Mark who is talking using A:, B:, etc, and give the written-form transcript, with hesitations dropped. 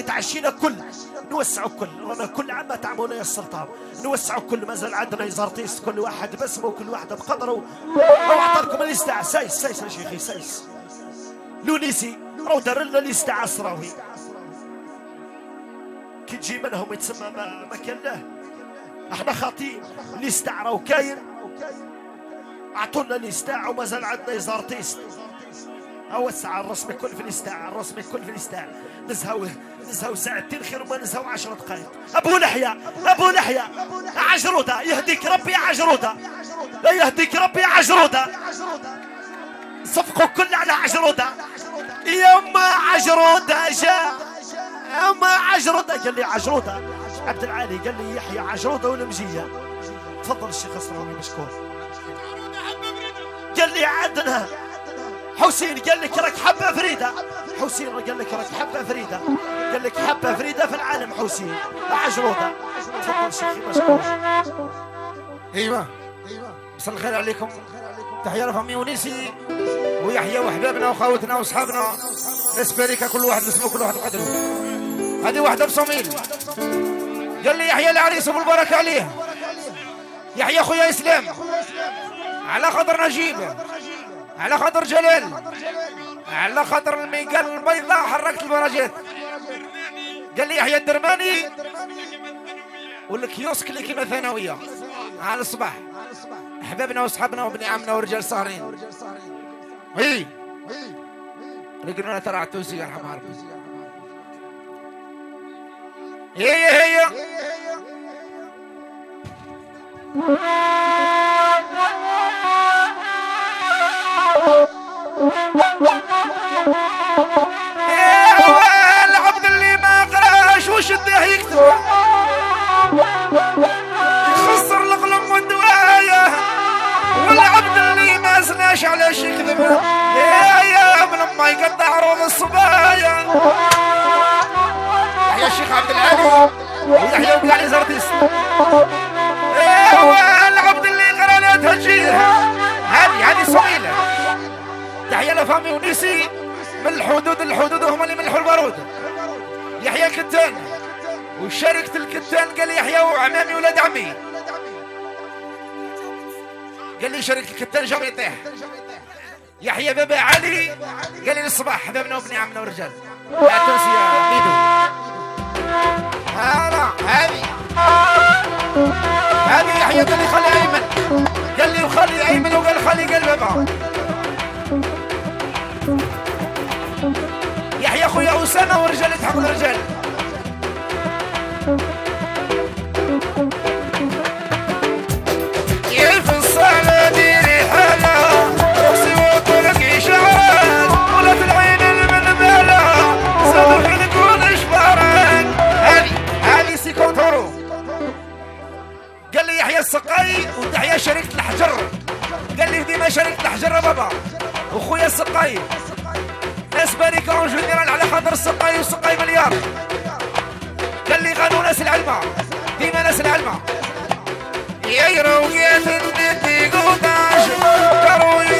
A: تعشينا كل نوسعوا كل رانا كل عام تعمونا يا السلطان نوسعوا كل مازال عندنا يزارتيس كل واحد باسمه وكل واحدة بقدره وعطاكم الاستاع سايس يا شيخي سايس لونيسي راهو دار لنا الاستاع الصراوي كي تجي منهم يتسمى ما كان له احنا خاطين الاستاع راهو كاين اعطونا الاستاع ومازال عندنا يزارتيس اوسع الرسم كل في الاستاع الرسم كل في الاستاع نزهو ساعتين خير وما نزهو 10 دقائق ابو لحيه عجروده يهديك ربي يا عجروده لا يهديك ربي يا عجروده صفقوا كل على عجروده يما عجروده جاء يما عجروده قال لي عجروده عبد العالي قال لي يحيى عجروده والمجيه تفضل الشيخ الصراوي مشكور قال لي عندنا حسين قال لك راك حبه فريده حسين قال لك راك حبه فريده قال لك حبه فريده في العالم حسين عجروده تفضل شيخي مشكور
B: ايوه مساء الخير عليكم تحيه لفامي ونيسي ويحيى وحبابنا وخاوتنا واصحابنا اسبريكا كل واحد اسمه كل واحد قدره هذه واحده بصوميل قال لي يحيى العريس بالبركه عليه يحيى خويا اسلام على خاطر نجيب على خاطر جلال على خاطر الميقال البيضاء حركت البراجات قال لي يحيى الدرماني والكيوسك اللي كيما ثانويه على الصباح احبابنا واصحابنا وبني عمنا ورجال سهرين هي رجلنا ترى عتوسي يرحم عربي هي العبد اللي ما قراش وش الديه يكتب يخسر القلم والدوايه والعبد اللي ما سناش علاش يكذب يا ابن ما يقطع عروض الصبايا يحيى الشيخ عبد العالي ويحيى وقاعد زرديس العبد اللي قراناتها تجيها هذه صغيره تحية لفامي ونيسي من الحدود هم اللي ملحوا البارود يحيى الكتان وشركة الكتان قال لي يحيى وعمامي ولاد عمي قال لي شركة الكتان جاب يطيح يحيى بابا علي قال لي الصباح حبابنا وابني عمنا ورجال لا تنسي يا ميدو هذه يحيى قال لي خلي ايمن قال لي وخلي ايمن وقال خلي بابا يحيى خويا أسامة ورجال يتحمل الرجال يلف الصالة ديري حالة رقصي وطلقي شعرات ولات العين المنبالة صدق نكون اشبارات هذه سيكونتورو قال لي يحيى السقاي وتحيا شركة الحجر قال لي ديما شركة الحجر بابا وخويا السقاي اسبانيكا جنرال على خاطر السقاي والسقاي مليار قال لي غنوا ناس العلمة ديما ناس العلمة يا رويات الدي قوطاش كروي